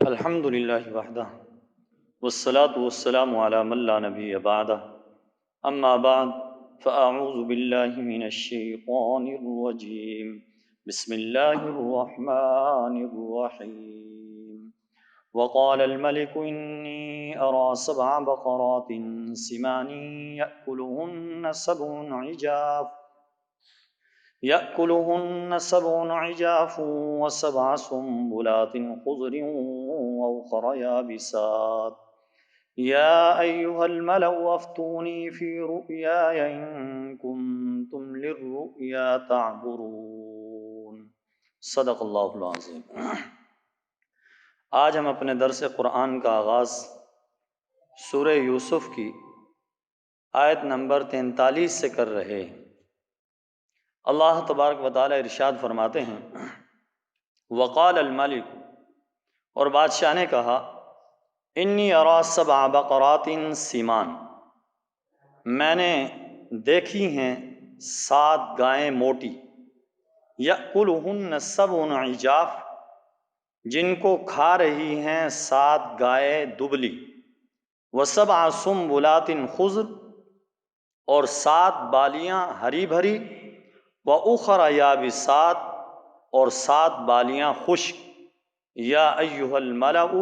الحمد للہ وحدہ والصلاة والسلام علی من لا نبی بعدہ اما بعد فاعوذ باللہ من الشیطان الرجیم بسم اللہ الرحمن الرحیم وقال الملك انی ارى 7 بقرات سمان يأكلهن 7 عجاف و7 سنبلات خضر وأخر يابسات يا أيها الملأ أفتوني في رؤياي إن كنتم للرؤيا تعبرون صدق اللہ العظیم۔ آج ہم اپنے درس قرآن کا آغاز سورہ یوسف کی آیت نمبر 43 سے کر رہے ہیں۔ اللہ تبارک و تعالی ارشاد فرماتے ہیں وقال الملک، اور بادشاہ نے کہا انی ارى 7 بقرات سمان، میں نے دیکھی ہیں 7 گائیں موٹی، یأکلہن 7 عجاف، جن کو کھا رہی ہیں 7 گائیں دبلی، و7 سنبلات خضر، اور 7 بالیاں ہری بھری، وَأُخَرَ يَابِسَاتٍ، اور 7 بالیاں خشک۔ یا ایہا الملأ،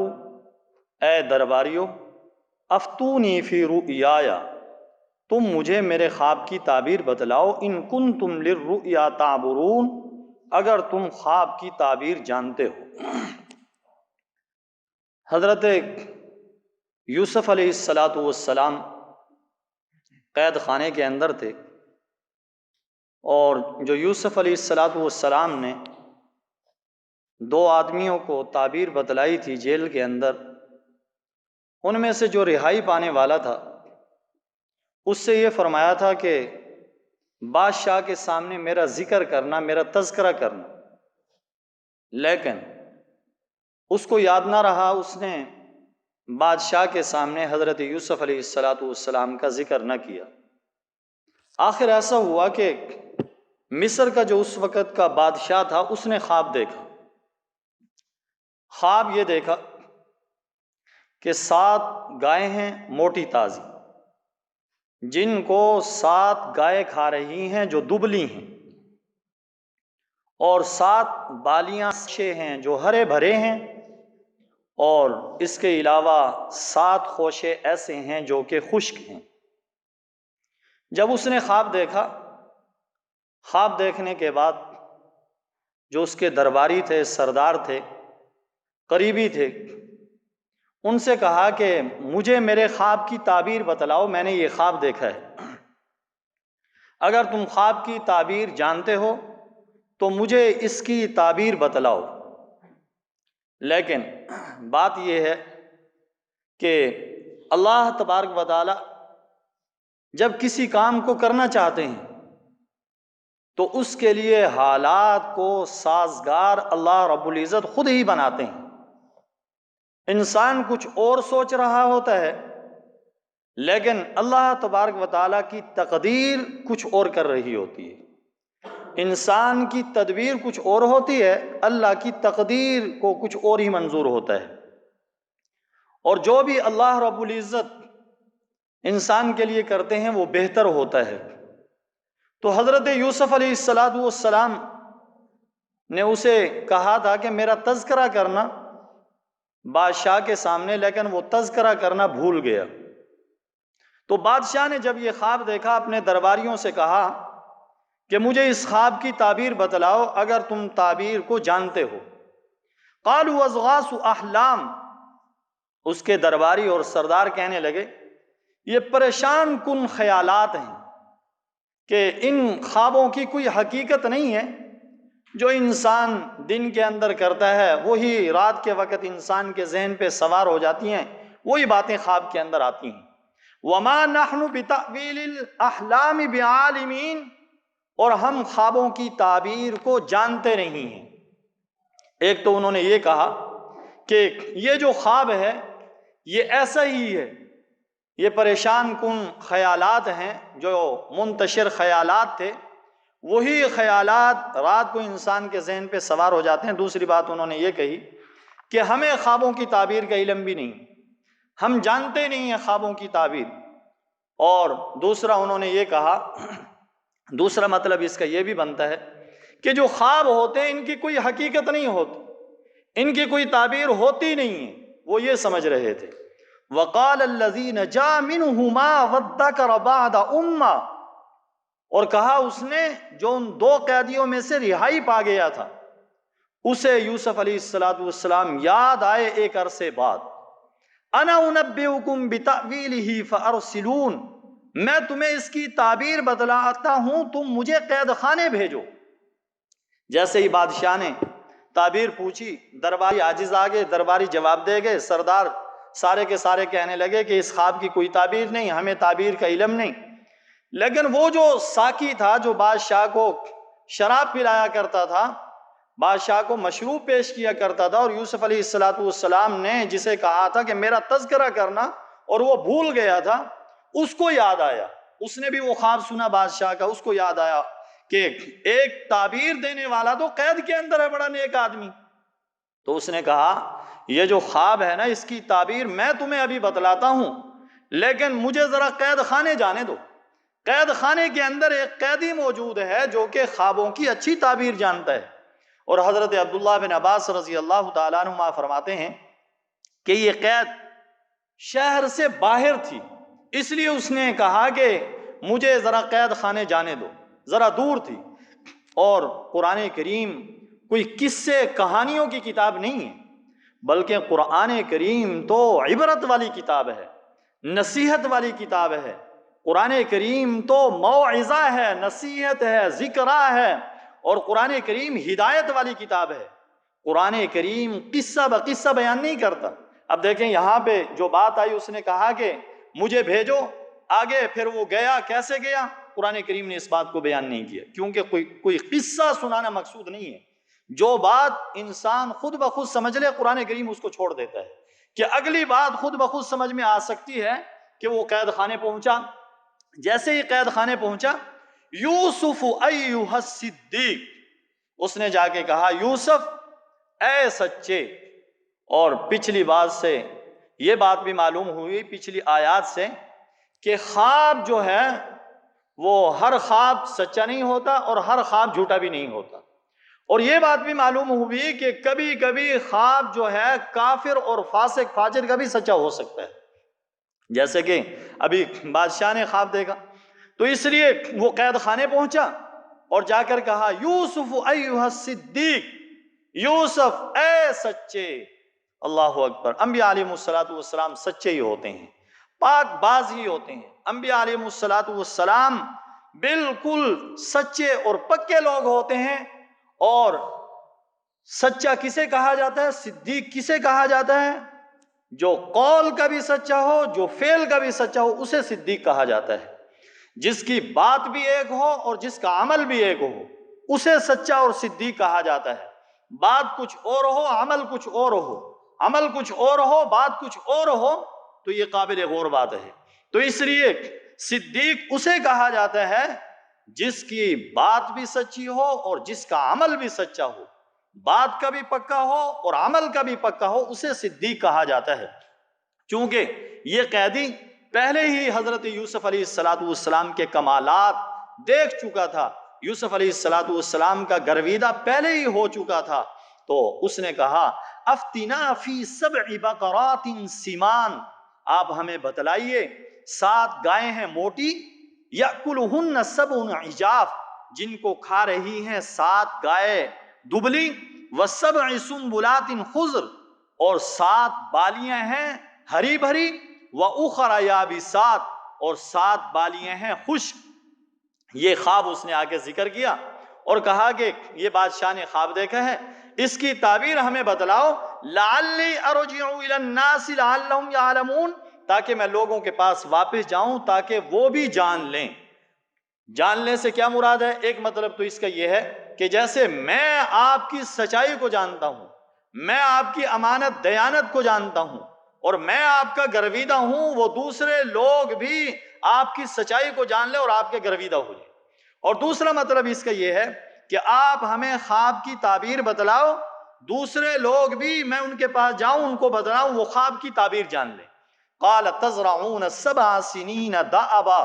اے درباریو، افتونی فی رؤیایا، تم مجھے میرے خواب کی تعبیر بتلاؤ، ان کنتم للرؤیا تعبرون، اگر تم خواب کی تعبیر جانتے ہو۔ حضرت یوسف علیہ السلام قید خانے کے اندر تھے، اور جو یوسف علیہ السلام نے 2 آدمیوں کو تعبیر بتلائی تھی جیل کے اندر، ان میں سے جو رہائی پانے والا تھا اس سے یہ فرمایا تھا کہ بادشاہ کے سامنے میرا ذکر کرنا، میرا تذکرہ کرنا، لیکن اس کو یاد نہ رہا، اس نے بادشاہ کے سامنے حضرت یوسف علیہ السلام کا ذکر نہ کیا۔ آخر ایسا ہوا کہ مصر کا جو اس وقت کا بادشاہ تھا اس نے خواب دیکھا۔ خواب یہ دیکھا کہ 7 گائیں ہیں موٹی تازی، جن کو 7 گائیں کھا رہی ہیں جو دبلی ہیں، اور 7 بالیاں اچھے ہیں جو ہرے بھرے ہیں، اور اس کے علاوہ 7 خوشے ایسے ہیں جو کہ خشک ہیں۔ جب اس نے خواب دیکھا، خواب دیکھنے کے بعد جو اس کے درباری تھے، سردار تھے، قریبی تھے، ان سے کہا کہ مجھے میرے خواب کی تعبیر بتلاؤ، میں نے یہ خواب دیکھا ہے، اگر تم خواب کی تعبیر جانتے ہو تو مجھے اس کی تعبیر بتلاؤ۔ لیکن بات یہ ہے کہ اللہ تبارک و تعالی جب کسی کام کو کرنا چاہتے ہیں تو اس کے لیے حالات کو سازگار اللہ رب العزت خود ہی بناتے ہیں۔ انسان کچھ اور سوچ رہا ہوتا ہے، لیکن اللہ تبارک و تعالیٰ کی تقدیر کچھ اور کر رہی ہوتی ہے۔ انسان کی تدبیر کچھ اور ہوتی ہے، اللہ کی تقدیر کو کچھ اور ہی منظور ہوتا ہے، اور جو بھی اللہ رب العزت انسان کے لیے کرتے ہیں وہ بہتر ہوتا ہے۔ تو حضرت یوسف علیہ السلام نے اسے کہا تھا کہ میرا تذکرہ کرنا بادشاہ کے سامنے، لیکن وہ تذکرہ کرنا بھول گیا۔ تو بادشاہ نے جب یہ خواب دیکھا اپنے درباریوں سے کہا کہ مجھے اس خواب کی تعبیر بتلاؤ اگر تم تعبیر کو جانتے ہو۔ قالوا اضغاث احلام، اس کے درباری اور سردار کہنے لگے یہ پریشان کن خیالات ہیں کہ ان خوابوں کی کوئی حقیقت نہیں ہے، جو انسان دن کے اندر کرتا ہے وہی رات کے وقت انسان کے ذہن پہ سوار ہو جاتی ہیں، وہی باتیں خواب کے اندر آتی ہیں۔ وما نحن بتأویل الاحلام بعالمین، اور ہم خوابوں کی تعبیر کو جانتے نہیں ہیں۔ ایک تو انہوں نے یہ کہا کہ یہ جو خواب ہے یہ ایسا ہی ہے، یہ پریشان کن خیالات ہیں، جو منتشر خیالات تھے وہی خیالات رات کو انسان کے ذہن پہ سوار ہو جاتے ہیں۔ دوسری بات انہوں نے یہ کہی کہ ہمیں خوابوں کی تعبیر کا علم بھی نہیں، ہم جانتے نہیں ہیں خوابوں کی تعبیر۔ اور دوسرا انہوں نے یہ کہا، دوسرا مطلب اس کا یہ بھی بنتا ہے کہ جو خواب ہوتے ہیں ان کی کوئی حقیقت نہیں ہوتی، ان کی کوئی تعبیر ہوتی نہیں ہے، وہ یہ سمجھ رہے تھے۔ وَقَالَ الَّذِي نَجَا مِنْهُ مَا وَدَّكَرَ بَعْدَ أُمَّةٍ، اور کہا اس نے جو ان دو قیدیوں میں سے رہائی پا گیا تھا، اسے یوسف علیہ السلام یاد آئے ایک عرصے بعد، انا انبئکم بتأویلہ فارسلون، میں تمہیں اس کی تعبیر بتلاتا ہوں، تم مجھے قید خانے بھیجو۔ جیسے ہی بادشاہ نے تعبیر پوچھی، درباری عاجز آگے، درباری جواب دے گئے، سردار سارے کے سارے کہنے لگے کہ اس خواب کی کوئی تعبیر نہیں، ہمیں تعبیر کا علم نہیں۔ لیکن وہ جو ساقی تھا، جو بادشاہ کو شراب پلایا کرتا تھا، بادشاہ کو مشروب پیش کیا کرتا تھا، اور یوسف علیہ السلام نے جسے کہا تھا کہ میرا تذکرہ کرنا، اور وہ بھول گیا تھا، اس کو یاد آیا، اس نے بھی وہ خواب سنا بادشاہ کا، اس کو یاد آیا کہ ایک تعبیر دینے والا تو قید کے اندر ہے، بڑا نیک آدمی۔ تو اس نے کہا یہ جو خواب ہے نا، اس کی تعبیر میں تمہیں ابھی بتلاتا ہوں، لیکن مجھے ذرا قید خانے جانے دو۔ قید خانے کے اندر ایک قیدی موجود ہے جو کہ خوابوں کی اچھی تعبیر جانتا ہے۔ اور حضرت عبداللہ بن عباس رضی اللہ تعالیٰ عنہما فرماتے ہیں کہ یہ قید شہر سے باہر تھی، اس لیے اس نے کہا کہ مجھے ذرا قید خانے جانے دو، ذرا دور تھی۔ اور قرآن کریم کوئی قصے کہانیوں کی کتاب نہیں ہے، بلکہ قرآن کریم تو عبرت والی کتاب ہے، نصیحت والی کتاب ہے۔ قرآن کریم تو موعظہ ہے، نصیحت ہے، ذکرہ ہے، اور قرآن کریم ہدایت والی کتاب ہے۔ قرآن کریم قصہ بقصہ بیان نہیں کرتا۔ اب دیکھیں یہاں پہ جو بات آئی، اس نے کہا کہ مجھے بھیجو، آگے پھر وہ گیا، کیسے گیا؟ قرآن کریم نے اس بات کو بیان نہیں کیا، کیونکہ کوئی قصہ سنانا مقصود نہیں ہے۔ جو بات انسان خود بخود سمجھ لے، قرآن کریم اس کو چھوڑ دیتا ہے، کہ اگلی بات خود بخود سمجھ میں آ سکتی ہے کہ وہ قید خانے پہنچا۔ جیسے ہی قید خانے پہنچا، یوسف ایھا الصدیق، اس نے جا کے کہا یوسف اے سچے۔ اور پچھلی بات سے یہ بات بھی معلوم ہوئی، پچھلی آیات سے، کہ خواب جو ہے وہ ہر خواب سچا نہیں ہوتا اور ہر خواب جھوٹا بھی نہیں ہوتا۔ اور یہ بات بھی معلوم ہوئی کہ کبھی کبھی خواب جو ہے کافر اور فاسق فاجر کا بھی سچا ہو سکتا ہے، جیسے کہ ابھی بادشاہ نے خواب دیکھا، تو اس لیے وہ قید خانے پہنچا اور جا کر کہا یوسف ایھا الصدیق، یوسف اے سچے۔ اللہ اکبر۔ انبیاء علیہ السلام سچے ہی ہوتے ہیں، پاک باز ہی ہوتے ہیں۔ انبیاء علیہ السلام بالکل سچے اور پکے لوگ ہوتے ہیں۔ اور سچا کسے کہا جاتا ہے؟ صدیق کسے کہا جاتا ہے؟ جو قول کا بھی سچا ہو، جو فعل کا بھی سچا ہو، اسے صدیق کہا جاتا ہے۔ جس کی بات بھی ایک ہو اور جس کا عمل بھی ایک ہو، اسے سچا اور صدیق کہا جاتا ہے۔ بات کچھ اور ہو، عمل کچھ اور ہو، عمل کچھ اور ہو، بات کچھ اور ہو، تو یہ قابل غور بات ہے۔ تو اس لیے صدیق اسے کہا جاتا ہے جس کی بات بھی سچی ہو اور جس کا عمل بھی سچا ہو، بات کا بھی پکا ہو اور عمل کا بھی پکا ہو، اسے صدیق کہا جاتا ہے۔ چونکہ یہ قیدی پہلے ہی حضرت یوسف علیہ السلام کے کمالات دیکھ چکا تھا، یوسف علیہ السلام کا گرویدہ پہلے ہی ہو چکا تھا، تو اس نے کہا افتنا فی 7 بقرات سمان، آپ ہمیں بتلائیے 7 گائیں ہیں موٹی، یأکلہن 7 عجاف، جن کو کھا رہی ہیں 7 گائے دبلی، و7 سنبلات خضر، اور 7 بالیاں ہیں ہری بھری، وَأُخَرَ یابسات، اور 7 بالیاں ہیں خشک۔ یہ خواب اس نے آگے ذکر کیا اور کہا کہ یہ بادشاہ نے خواب دیکھا ہے، اس کی تعبیر ہمیں بتلاؤ، لعلی ارجع الی الناس لعلہم یعلمون، تاکہ میں لوگوں کے پاس واپس جاؤں تاکہ وہ بھی جان لیں۔ جاننے سے کیا مراد ہے؟ ایک مطلب تو اس کا یہ ہے کہ جیسے میں آپ کی سچائی کو جانتا ہوں، میں آپ کی امانت دیانت کو جانتا ہوں، اور میں آپ کا گرویدہ ہوں، وہ دوسرے لوگ بھی آپ کی سچائی کو جان لیں اور آپ کے گرویدہ ہو جائیں۔ اور دوسرا مطلب اس کا یہ ہے کہ آپ ہمیں خواب کی تعبیر بتلاؤ دوسرے لوگ بھی میں ان کے پاس جاؤں ان کو بتلاؤں وہ خواب کی تعبیر جان لیں. قال تزرعون 7 سنین دأبا.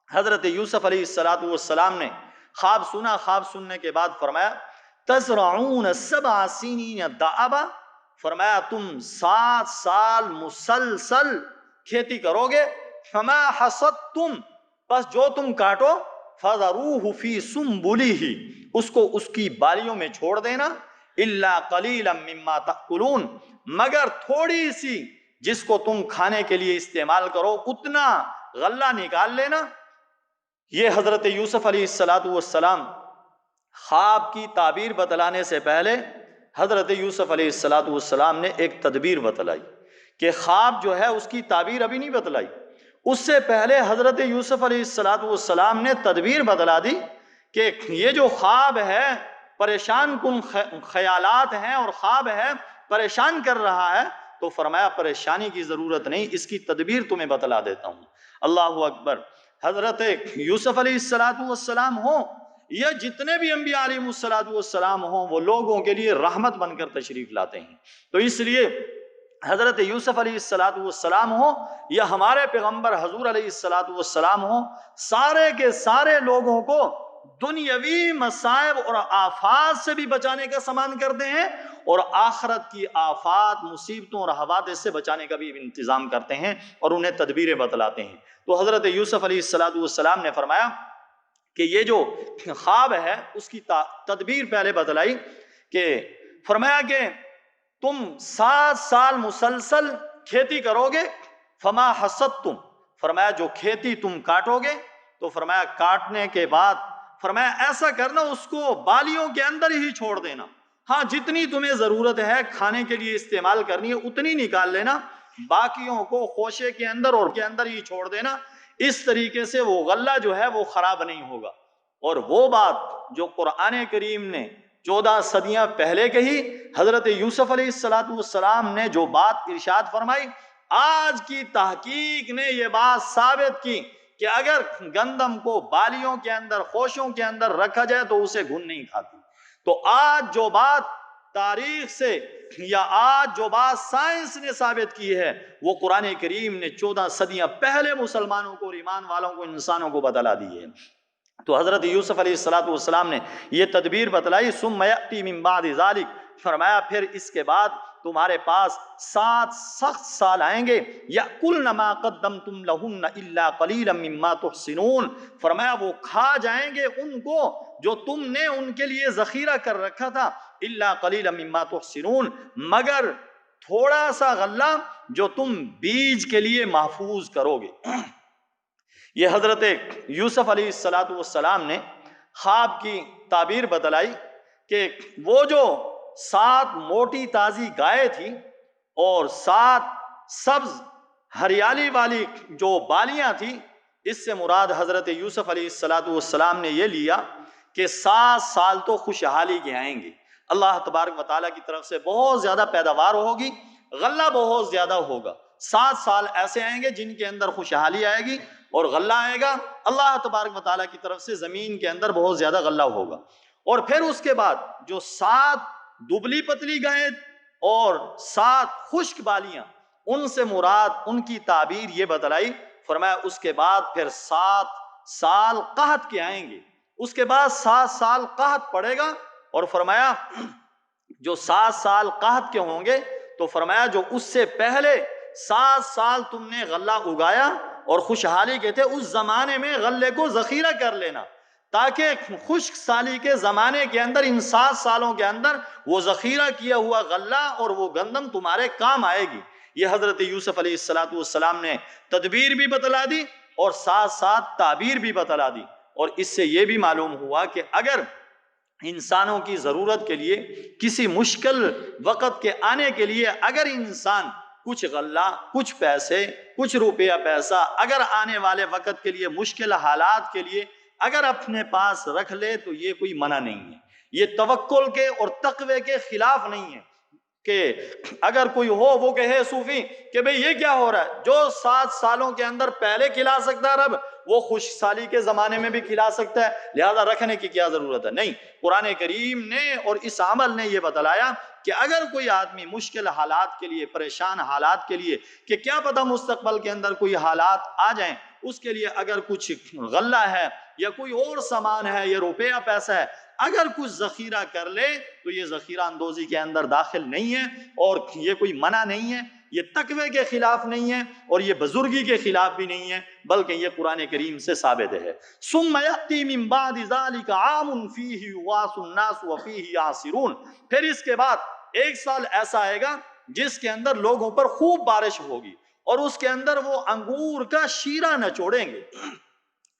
حضرت یوسف علیہ السلام نے خواب سنا. خواب سننے کے بعد فرمایا تزرعون 7 سنین دأبا، فرمایا تم 7 سال مسلسل کھیتی کرو گے. فما حصدتم، بس جو تم کاٹو، فذروہ فی سنبلہ، اس کو اس کی بالیوں میں چھوڑ دینا. الا قلیلا مما تأکلون، مگر تھوڑی سی جس کو تم کھانے کے لیے استعمال کرو اتنا غلہ نکال لینا. یہ حضرت یوسف علیہ السلام خواب کی تعبیر بتلانے سے پہلے حضرت یوسف علیہ السلام نے ایک تدبیر بتلائی کہ خواب جو ہے اس کی تعبیر ابھی نہیں بتلائی. اس سے پہلے حضرت یوسف علیہ السلام نے تدبیر بتلا دی کہ یہ جو خواب ہے پریشان کن خیالات ہیں اور خواب ہے پریشان کر رہا ہے، تو فرمایا پریشانی کی ضرورت نہیں، اس کی تدبیر تمہیں بتلا دیتا ہوں. اللہ اکبر. حضرت یوسف علیہ السلام ہوں یا جتنے بھی انبیاء علیہ السلام ہوں، وہ لوگوں کے لیے رحمت بن کر تشریف لاتے ہیں. تو اس لیے حضرت یوسف علیہ السلام ہوں یا ہمارے پیغمبر حضور علیہ السلام ہوں، سارے کے سارے لوگوں کو دنیاوی مصائب اور آفات سے بھی بچانے کا سامان کرتے ہیں اور آخرت کی آفات، مصیبتوں اور حوادث سے بچانے کا بھی انتظام کرتے ہیں اور انہیں تدبیریں بتلاتے ہیں. تو حضرت یوسف علیہ السلام نے فرمایا کہ یہ جو خواب ہے اس کی تدبیر پہلے بتلائی کہ فرمایا کہ تم 7 سال مسلسل کھیتی کرو گے. فما حصدتم، فرمایا جو کھیتی تم کاٹو گے، تو فرمایا کاٹنے کے بعد فرمایا ایسا کرنا اس کو بالیوں کے اندر ہی چھوڑ دینا. ہاں جتنی تمہیں ضرورت ہے کھانے کے لیے استعمال کرنی ہے اتنی نکال لینا، باقیوں کو خوشے کے اندر اور کے اندر ہی چھوڑ دینا. اس طریقے سے وہ غلہ جو ہے وہ خراب نہیں ہوگا. اور وہ بات جو قرآن کریم نے 14 صدیاں پہلے کہی، حضرت یوسف علیہ السلام نے جو بات ارشاد فرمائی، آج کی تحقیق نے یہ بات ثابت کی کہ اگر گندم کو بالیوں کے اندر، خوشوں کے اندر رکھا جائے تو اسے گھن نہیں کھاتی. تو آج جو بات تاریخ سے یا آج جو بات سائنس نے ثابت کی ہے وہ قرآن کریم نے 14 صدیاں پہلے مسلمانوں کو اور ایمان والوں کو، انسانوں کو بتلا دی ہے. تو حضرت یوسف علیہ السلام نے یہ تدبیر بتلائی. ثم یأتی من بعد ذلک، فرمایا پھر اس کے بعد تمہارے پاس 7 سخت سال آئیں گے. یأکلن ما قدمتم لہن الا قلیلا مما تحسنون، فرمایا وہ کھا جائیں گے ان کو جو تم نے ان کے لیے ذخیرہ کر رکھا تھا. الا قلیلا مما تحسنون، مگر تھوڑا سا غلہ جو تم بیج کے لیے محفوظ کرو گے. یہ حضرت یوسف علیہ السلام نے خواب کی تعبیر بتلائی کہ وہ جو 7 موٹی تازی گائے تھی اور 7 سبز ہریالی والی جو بالیاں تھی، اس سے مراد حضرت یوسف علیہ السلام نے یہ لیا کہ 7 سال تو خوشحالی کے آئیں گے. اللہ تبارک و تعالیٰ کی طرف سے بہت زیادہ پیداوار ہوگی، غلہ بہت زیادہ ہوگا. 7 سال ایسے آئیں گے جن کے اندر خوشحالی آئے گی اور غلہ آئے گا. اللہ تبارک و تعالیٰ کی طرف سے زمین کے اندر بہت زیادہ غلہ ہوگا. اور پھر اس کے بعد جو 7 دبلی پتلی گائیں اور 7 خشک بالیاں، ان سے مراد ان کی تعبیر یہ بتلائی. فرمایا اس کے بعد پھر 7 سال قحط کے آئیں گے. اس کے بعد 7 سال قحط پڑے گا. اور فرمایا جو 7 سال قحط کے ہوں گے تو فرمایا جو اس سے پہلے 7 سال تم نے غلہ اگایا اور خوشحالی کے تھے، اس زمانے میں غلے کو ذخیرہ کر لینا تاکہ خشک سالی کے زمانے کے اندر ان 7 سالوں کے اندر وہ ذخیرہ کیا ہوا غلہ اور وہ گندم تمہارے کام آئے گی. یہ حضرت یوسف علیہ السلام نے تدبیر بھی بتلا دی اور ساتھ ساتھ تعبیر بھی بتلا دی. اور اس سے یہ بھی معلوم ہوا کہ اگر انسانوں کی ضرورت کے لیے، کسی مشکل وقت کے آنے کے لیے اگر انسان کچھ غلہ، کچھ پیسے، کچھ روپیہ پیسہ اگر آنے والے وقت کے لیے، مشکل حالات کے لیے اگر اپنے پاس رکھ لے تو یہ کوئی منع نہیں ہے. یہ توکل کے اور تقوی کے خلاف نہیں ہے کہ اگر کوئی ہو وہ کہے صوفی کہ بھئی یہ کیا ہو رہا ہے، جو 7 سالوں کے اندر پہلے کھلا سکتا رب وہ خوش سالی کے زمانے میں بھی کھلا سکتا ہے، لہذا رکھنے کی کیا ضرورت ہے؟ نہیں، قرآن کریم نے اور اس عمل نے یہ بتلایا کہ اگر کوئی آدمی مشکل حالات کے لیے، پریشان حالات کے لیے، کہ کیا پتہ مستقبل کے اندر کوئی حالات آ جائیں، اس کے لیے اگر کچھ غلہ ہے یا کوئی اور سامان ہے یا روپیہ پیسہ ہے، اگر کچھ ذخیرہ کر لے تو یہ ذخیرہ اندوزی کے اندر داخل نہیں ہے، اور یہ کوئی منع نہیں ہے، یہ تقوی کے خلاف نہیں ہے، اور یہ بزرگی کے خلاف بھی نہیں ہے، بلکہ یہ قرآن کریم سے ثابت ہے۔ ثم یأتی من بعد ذلک عام فیہ یغاث الناس وفیہ یعصرون، پھر اس کے بعد ایک سال ایسا آئے گا جس کے اندر لوگوں پر خوب بارش ہوگی اور اس کے اندر وہ انگور کا شیرہ نچوڑیں گے۔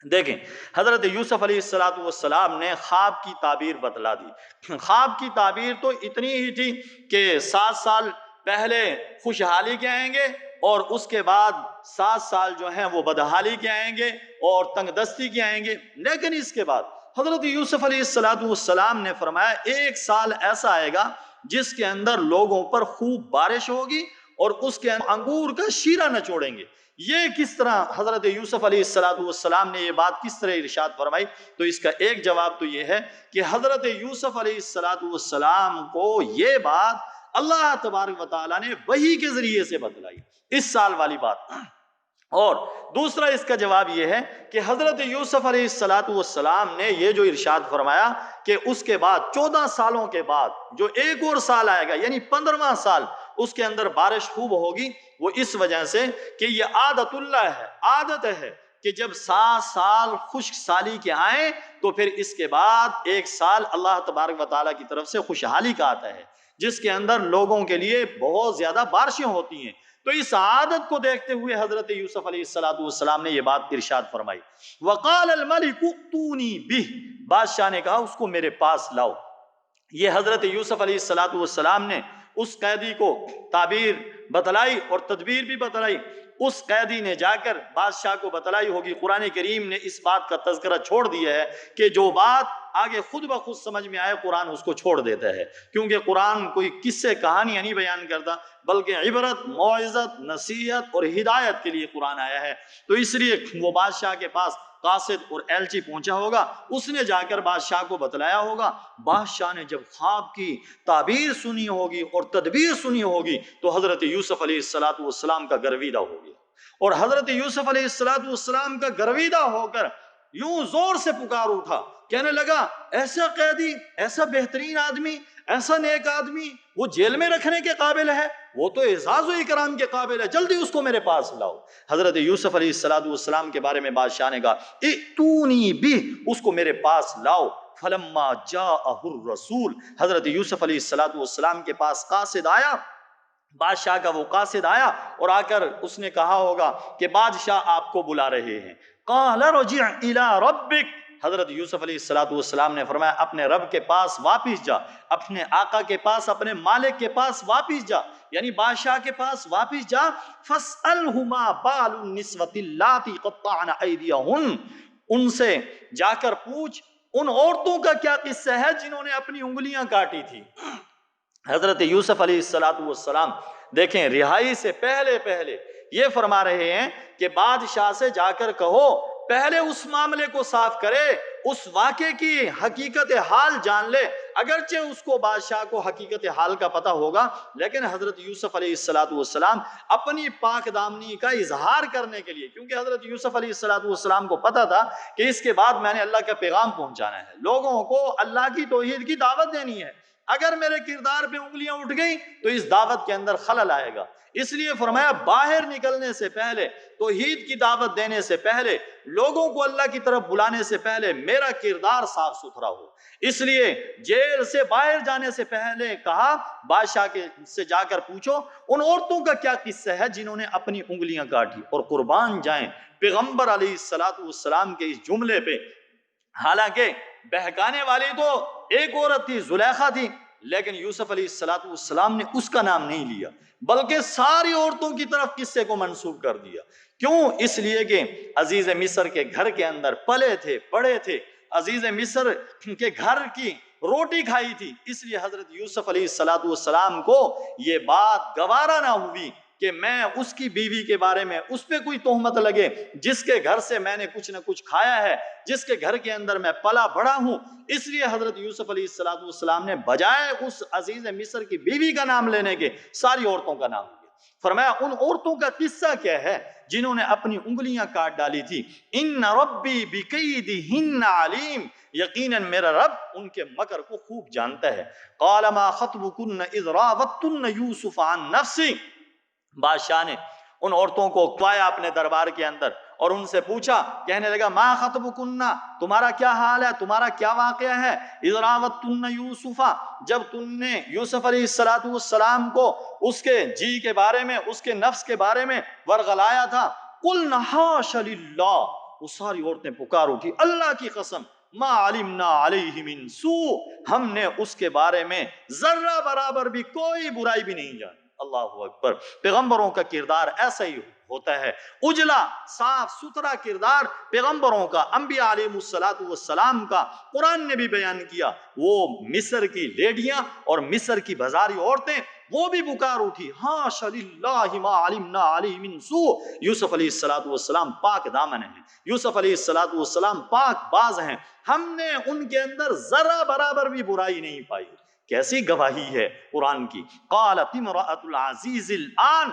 دیکھیں، حضرت یوسف علیہ السلام نے خواب کی تعبیر بتلا دی۔ خواب کی تعبیر تو اتنی ہی تھی کہ 7 سال پہلے خوشحالی کے آئیں گے اور اس کے بعد 7 سال جو ہیں وہ بدحالی کے آئیں گے اور تنگ دستی کے آئیں گے، لیکن اس کے بعد حضرت یوسف علیہ السلام نے فرمایا 1 سال ایسا آئے گا جس کے اندر لوگوں پر خوب بارش ہوگی اور اس کے اندر انگور کا شیرہ نچوڑیں گے۔ یہ کس طرح حضرت یوسف علیہ السلام نے یہ بات کس طرح ارشاد فرمائی؟ تو اس کا ایک جواب تو یہ ہے کہ حضرت یوسف علیہ السلام کو یہ بات اللہ تبارک و تعالیٰ نے وحی کے ذریعے سے بتلائی، اس سال والی بات۔ اور دوسرا اس کا جواب یہ ہے کہ حضرت یوسف علیہ السلام نے یہ جو ارشاد فرمایا کہ اس کے بعد 14 سالوں کے بعد جو ایک اور سال آئے گا، یعنی 15واں سال، اس کے اندر بارش خوب ہوگی، وہ اس وجہ سے کہ یہ عادت اللہ ہے، عادت ہے کہ جب 7 سال خشک سالی کے آئیں تو پھر اس کے بعد 1 سال اللہ تبارک و تعالیٰ کی طرف سے خوشحالی کا آتا ہے، جس کے اندر لوگوں کے لیے بہت زیادہ بارشیں ہوتی ہیں۔ تو اس عادت کو دیکھتے ہوئے حضرت یوسف علیہ السلام نے یہ بات ارشاد فرمائی۔ وقال الملک ائتونی بہ، بادشاہ نے کہا اس کو میرے پاس لاؤ۔ یہ حضرت یوسف علیہ السلام نے اس قیدی کو تعبیر بتلائی اور تدبیر بھی بتلائی۔ اس قیدی نے جا کر بادشاہ کو بتلائی ہوگی۔ قرآن کریم نے اس بات کا تذکرہ چھوڑ دیا ہے کہ جو بات آگے خود بخود سمجھ میں آئے قرآن اس کو چھوڑ دیتا ہے، کیونکہ قرآن کوئی قصے کہانیاں نہیں بیان کرتا، بلکہ عبرت، موعظت، نصیحت اور ہدایت کے لیے قرآن آیا ہے۔ تو اس لیے وہ بادشاہ کے پاس قاصد اور ایلچی پہنچا ہوگا، اس نے جا کر بادشاہ کو بتلایا ہوگا۔ بادشاہ نے جب خواب کی تعبیر سنی ہوگی اور تدبیر سنی ہوگی تو حضرت یوسف علیہ السلام کا گرویدہ ہو گیا، اور حضرت یوسف علیہ السلام کا گرویدہ ہو کر یوں زور سے پکار اٹھا، کہنے لگا ایسا قیدی، ایسا بہترین آدمی، ایسا نیک آدمی وہ جیل میں رکھنے کے قابل ہے، وہ تو اعزاز و اکرام کے قابل ہے، جلدی اس کو میرے پاس لاؤ۔ حضرت یوسف علیہ السلام کے بارے میں بادشاہ نے کہا ائتونی بہ، اس کو میرے پاس لاؤ۔ فلما جاءہ الرسول، حضرت یوسف علیہ السلام کے پاس قاصد آیا، بادشاہ کا وہ قاصد آیا اور آ کر اس نے کہا ہوگا کہ بادشاہ آپ کو بلا رہے ہیں۔ قال ارجع الی ربک، حضرت یوسف علیہ السلام نے فرمایا اپنے رب کے پاس واپس جا، اپنے آقا کے پاس، اپنے مالک کے پاس واپس جا، یعنی بادشاہ کے پاس واپس جا۔ فاسألہ ما بال النسوۃ اللاتی قطعن ایدیہن، ان سے جا کر پوچھ ان عورتوں کا کیا قصہ ہے جنہوں نے اپنی انگلیاں کاٹی تھی۔ حضرت یوسف علیہ السلام دیکھیں رہائی سے پہلے یہ فرما رہے ہیں کہ بادشاہ سے جا کر کہو پہلے اس معاملے کو صاف کرے، اس واقعے کی حقیقت حال جان لے۔ اگرچہ اس کو بادشاہ کو حقیقت حال کا پتہ ہوگا، لیکن حضرت یوسف علیہ السلام اپنی پاک دامنی کا اظہار کرنے کے لیے، کیونکہ حضرت یوسف علیہ السلام کو پتہ تھا کہ اس کے بعد میں نے اللہ کا پیغام پہنچانا ہے، لوگوں کو اللہ کی توحید کی دعوت دینی ہے۔ اگر میرے کردار پہ انگلیاں اٹھ گئیں تو اس دعوت کے اندر خلل آئے گا، اس لیے فرمایا باہر نکلنے سے پہلے، توحید کی دعوت دینے سے پہلے، لوگوں کو اللہ کی طرف بلانے سے پہلے میرا کردار صاف ستھرا ہو۔ اس لیے جیل سے باہر جانے سے پہلے کہا بادشاہ سے جا کر پوچھو ان عورتوں کا کیا قصہ ہے جنہوں نے اپنی انگلیاں کاٹی، اور قربان جائیں پیغمبر علیہ السلام کے اس جملے پہ، حالانکہ بہکانے والی تو ایک عورت تھی، زلیخا تھی، لیکن یوسف علیہ السلام نے اس کا نام نہیں لیا، بلکہ ساری عورتوں کی طرف قصے کو منسوب کر دیا۔ کیوں؟ اس لیے کہ عزیز مصر کے گھر کے اندر پلے تھے، پڑے تھے، عزیز مصر کے گھر کی روٹی کھائی تھی، اس لیے حضرت یوسف علیہ السلام کو یہ بات گوارا نہ ہوئی کہ میں اس کی بیوی کے بارے میں اس پہ کوئی تہمت لگے جس کے گھر سے میں نے کچھ نہ کچھ کھایا ہے، جس کے گھر کے اندر میں پلا بڑا ہوں. اس لیے حضرت یوسف علیہ السلام نے بجائے اس عزیز مصر کی بیوی کا نام لینے کے ساری عورتوں کا نام لیا. فرمایا ان عورتوں کا قصہ کیا ہے جنہوں نے اپنی انگلیاں کاٹ ڈالی تھی. ان ربی بکیدہن علیم، یقیناً میرا رب ان کے مکر کو خوب جانتا ہے. قال ما خطبکن اذ راوتن یوسف عن نفسی، بادشاہ نے ان عورتوں کو پایا اپنے دربار کے اندر اور ان سے پوچھا، کہنے لگا ما خطبکن، تمہارا کیا حال ہے، تمہارا کیا واقعہ ہے. اذ راوتن یوسف، جب تم نے یوسف علیہ السلام کو اس کے جی کے بارے میں، اس کے نفس کے بارے میں ورغلایا تھا. قلنا حاش للہ، وہ ساری عورتیں پکار اٹھی، اللہ کی قسم، ما علمنا علیہ من سوء، ہم نے اس کے بارے میں ذرہ برابر بھی کوئی برائی بھی نہیں جانی. اللہ اکبر. پیغمبروں کا کردار ایسا ہی ہوتا ہے، اجلا صاف ستھرا کردار پیغمبروں کا، انبیاء علیہ السلام کا. قرآن نے بھی بیان کیا، وہ مصر کی لیڈیاں اور مصر کی بازاری عورتیں وہ بھی پکار اٹھی، حاش للہ ما علمنا علیہ من سوء. یوسف علیہ السلام پاک دامن ہیں، یوسف علیہ السلام پاک باز ہیں، ہم نے ان کے اندر ذرہ برابر بھی برائی نہیں پائی. کیسی گواہی ہے قرآن کی. قالت امرأۃ العزیز الآن،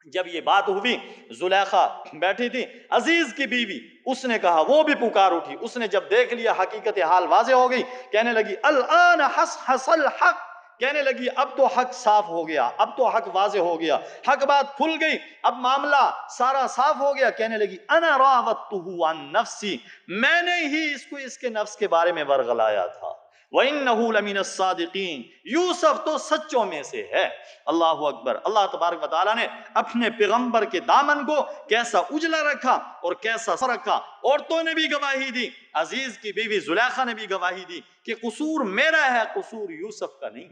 جب یہ بات ہوئی زلیخا بیٹھی تھی عزیز کی بیوی، اس نے کہا، وہ بھی پکار اٹھی. اس نے جب دیکھ لیا حقیقت حال واضح ہو گئی، کہنے لگی الآن حصحص الحق، کہنے لگی اب تو حق صاف ہو گیا، اب تو حق واضح ہو گیا، حق بات کھل گئی، اب معاملہ سارا صاف ہو گیا. کہنے لگی انا راودتہ عن نفسی، میں نے ہی اس کو اس کے نفس کے بارے میں ورغلایا تھا. وَإِنَّهُ لَمِنَ الصَّادِقِينَ، یوسف تو سچوں میں سے ہے. اللہ اکبر. اللہ تبارک و تعالیٰ نے اپنے پیغمبر کے دامن کو کیسا اجلا رکھا اور کیسا رکھا. عورتوں نے بھی گواہی دی، عزیز کی بیوی زلیخا نے بھی گواہی دی کہ قصور میرا ہے، قصور یوسف کا نہیں.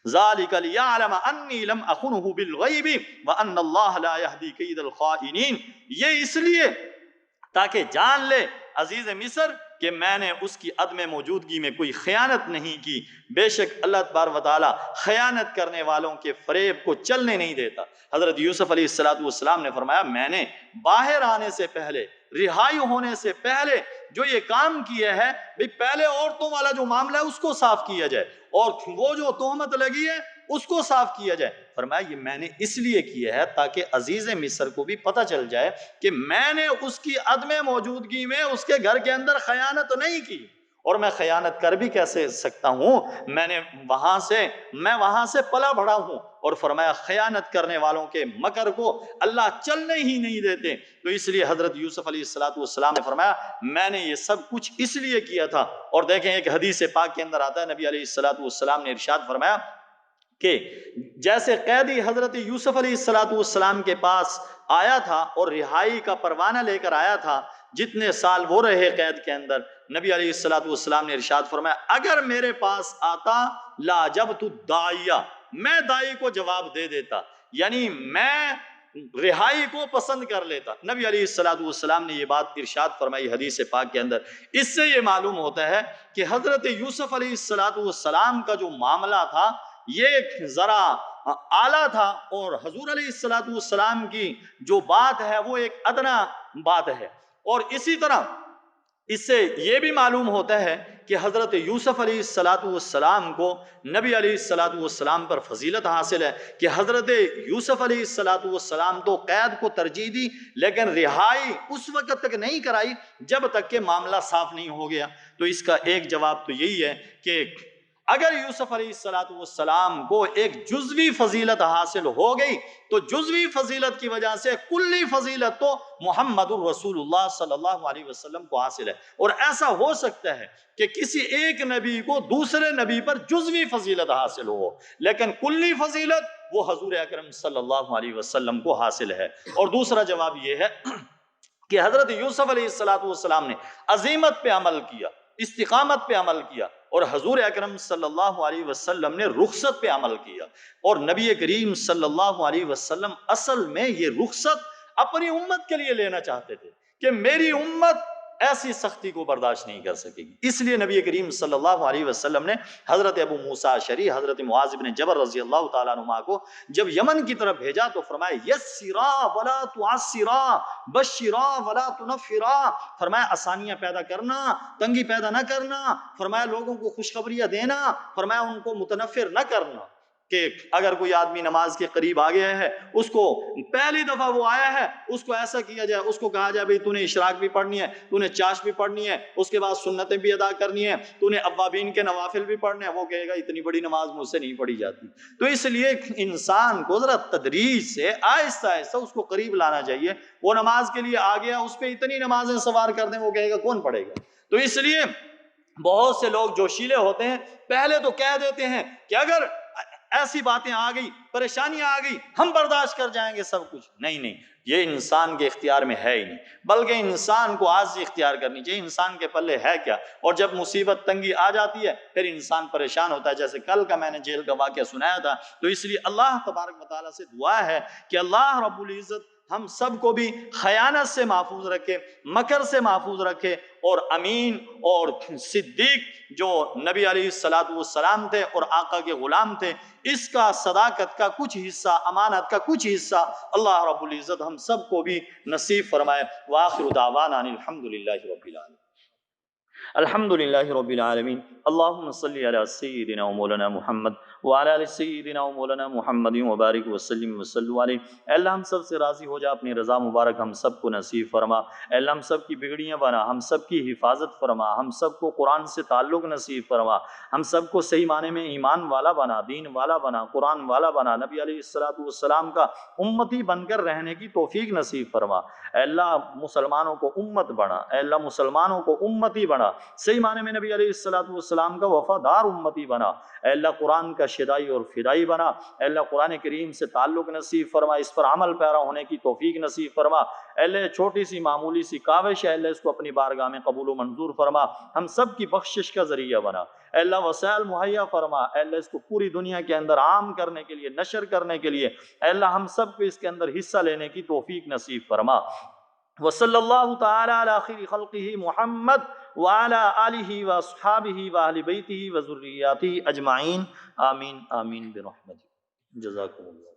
ذَلِكَ لِيَعْلَمَ أَنِّي لَمْ أَخُنْهُ بِالْغَيْبِ وَأَنَّ اللَّهَ لَا يَهْدِي كَيْدَ الْخَائِنِينَ، یہ اس لیے تاکہ جان لے عزیز مصر کہ میں نے اس کی عدم موجودگی میں کوئی خیانت نہیں کی. بے شک اللہ تبارک و تعالیٰ خیانت کرنے والوں کے فریب کو چلنے نہیں دیتا. حضرت یوسف علیہ السلام نے فرمایا، میں نے باہر آنے سے پہلے، رہائی ہونے سے پہلے جو یہ کام کیا ہے، بھی پہلے عورتوں والا جو معاملہ ہے اس کو صاف کیا جائے اور وہ جو تہمت لگی ہے اس کو صاف کیا جائے. فرمایا یہ میں نے اس لیے کیا ہے تاکہ عزیز مصر کو بھی پتہ چل جائے کہ میں نے اس کی عدم موجودگی میں اس کے گھر کے اندر خیانت نہیں کی. اور میں خیانت کر بھی کیسے سکتا ہوں، میں وہاں سے پلا بڑھا ہوں. اور فرمایا خیانت کرنے والوں کے مکر کو اللہ چلنے ہی نہیں دیتے. تو اس لیے حضرت یوسف علیہ السلام نے فرمایا میں نے یہ سب کچھ اس لیے کیا تھا. اور دیکھیں ایک حدیث پاک کے اندر آتا ہے، نبی علیہ السلام نے ارشاد فرمایا کہ جیسے قیدی حضرت یوسف علیہ السلام کے پاس آیا تھا اور رہائی کا پروانہ لے کر آیا تھا، جتنے سال وہ رہے قید کے اندر، نبی علیہ السلام نے ارشاد فرمایا اگر میرے پاس آتا لاجبت الداعیہ، میں دائی کو جواب دے دیتا، یعنی میں رہائی کو پسند کر لیتا. نبی علیہ السلام نے یہ بات ارشاد فرمائی حدیث پاک کے اندر. اس سے یہ معلوم ہوتا ہے کہ حضرت یوسف علیہ السلام کا جو معاملہ تھا یہ ذرا اعلیٰ تھا، اور حضور علیہ السلام کی جو بات ہے وہ ایک ادنا بات ہے. اور اسی طرح اس سے یہ بھی معلوم ہوتا ہے کہ حضرت یوسف علیہ السلام کو نبی علیہ السلام پر فضیلت حاصل ہے کہ حضرت یوسف علیہ السلام تو قید کو ترجیح دی، لیکن رہائی اس وقت تک نہیں کرائی جب تک کہ معاملہ صاف نہیں ہو گیا. تو اس کا ایک جواب تو یہی ہے کہ اگر یوسف علیہ السلام کو ایک جزوی فضیلت حاصل ہو گئی تو جزوی فضیلت کی وجہ سے کلی فضیلت تو محمد الرسول اللہ صلی اللہ علیہ وسلم کو حاصل ہے. اور ایسا ہو سکتا ہے کہ کسی ایک نبی کو دوسرے نبی پر جزوی فضیلت حاصل ہو، لیکن کلی فضیلت وہ حضور اکرم صلی اللہ علیہ وسلم کو حاصل ہے. اور دوسرا جواب یہ ہے کہ حضرت یوسف علیہ السلام نے عزیمت پہ عمل کیا، استقامت پہ عمل کیا، اور حضور اکرم صلی اللہ علیہ وسلم نے رخصت پہ عمل کیا. اور نبی کریم صلی اللہ علیہ وسلم اصل میں یہ رخصت اپنی امت کے لیے لینا چاہتے تھے کہ میری امت ایسی سختی کو برداشت نہیں کر سکے گی۔ اس لیے نبی کریم صلی اللہ علیہ وسلم نے حضرت ابو موسیٰ اشعری، حضرت معاذ بن جبل رضی اللہ تعالیٰ عنہما کو جب یمن کی طرف بھیجا تو فرمایا یسرا ولا تعسرا بشرا ولا تنفرا، فرمایا آسانیاں پیدا کرنا، تنگی پیدا نہ کرنا، فرمایا لوگوں کو خوشخبریاں دینا، فرمایا ان کو متنفر نہ کرنا، کہ اگر کوئی آدمی نماز کے قریب آ گیا ہے، اس کو پہلی دفعہ وہ آیا ہے، اس کو ایسا کیا جائے، اس کو کہا جائے بھئی تو نے اشراق بھی پڑھنی ہے، تو نے چاش بھی پڑھنی ہے، اس کے بعد سنتیں بھی ادا کرنی ہے، تو نے اوابین کے نوافل بھی پڑھنے ہیں، وہ کہے گا اتنی بڑی نماز مجھ سے نہیں پڑھی جاتی۔ تو اس لیے انسان کو ذرا تدریج سے آہستہ آہستہ اس کو قریب لانا چاہیے۔ وہ نماز کے لیے آ گیا، اس پہ اتنی نمازیں سوار کر دیں، وہ کہے گا کون پڑھے گا؟ تو اس لیے بہت سے لوگ جوشیلے ہوتے ہیں، پہلے تو کہہ دیتے ہیں کہ اگر ایسی باتیں آ گئی، پریشانیاں آ گئی، ہم برداشت کر جائیں گے سب کچھ۔ نہیں، یہ انسان کے اختیار میں ہے ہی نہیں، بلکہ انسان کو عاجزی اختیار کرنی چاہیے۔ انسان کے پلے ہے کیا؟ اور جب مصیبت تنگی آ جاتی ہے پھر انسان پریشان ہوتا ہے، جیسے کل کا میں نے جیل کا واقعہ سنایا تھا۔ تو اس لیے اللہ تبارک و تعالیٰ سے دعا ہے کہ اللہ رب العزت ہم سب کو بھی خیانت سے محفوظ رکھے، مکر سے محفوظ رکھے، اور امین اور صدیق جو نبی علیہ السلام تھے اور آقا کے غلام تھے، اس کا صداقت کا کچھ حصہ، امانت کا کچھ حصہ اللہ رب العزت ہم سب کو بھی نصیب فرمائے۔ وآخر دعوانا ان الحمدللہ رب العالمین۔ الحمدللہ رب العالمین۔ اللہم صلی علی سیدنا و مولانا محمد وعلی آل سیدنا و مولانا محمد وبارک وسلم وسلم علیہ۔ اے اللہ ہم سب سے راضی ہو جا، اپنی رضا مبارک ہم سب کو نصیب فرما۔ اے اللہ ہم سب کی بگڑیاں بنا، ہم سب کی حفاظت فرما، ہم سب کو قرآن سے تعلق نصیب فرما، ہم سب کو صحیح معنی میں ایمان والا بنا، دین والا بنا، قرآن والا بنا، نبی علیہ السلام کا امتی بن کر رہنے کی توفیق نصیب فرما۔ اے اللہ مسلمانوں کو امت بنا، اے اللہ مسلمانوں کو امتی بنا، صحیح معنی میں نبی علیہ السلام کا وفادار امتی بنا۔ اے اللہ قرآن کا شدائی اور فدائی بنا۔ اے اللہ قرآن کریم سے تعلق نصیب فرما، اس پر عمل پیرا ہونے کی توفیق نصیب فرما۔ اے اللہ چھوٹی سی معمولی سی کاوش ہے، اے اللہ اس کو اپنی بارگاہ میں قبول و منظور فرما، ہم سب کی بخشش کا ذریعہ بنا۔ اے اللہ وسائل مہیا فرما، اے اللہ اس کو پوری دنیا کے اندر عام کرنے کے لیے، نشر کرنے کے لیے، اے اللہ ہم سب کو اس کے اندر حصہ لینے کی توفیق نصیب فرما۔ وصلی اللہ تعالی علی خیر خلقہ محمد وعلی آلہ واصحابہ واہل بیتہ وذریاتہ اجمعین، آمین آمین برحمتہ۔ جزاکم اللہ۔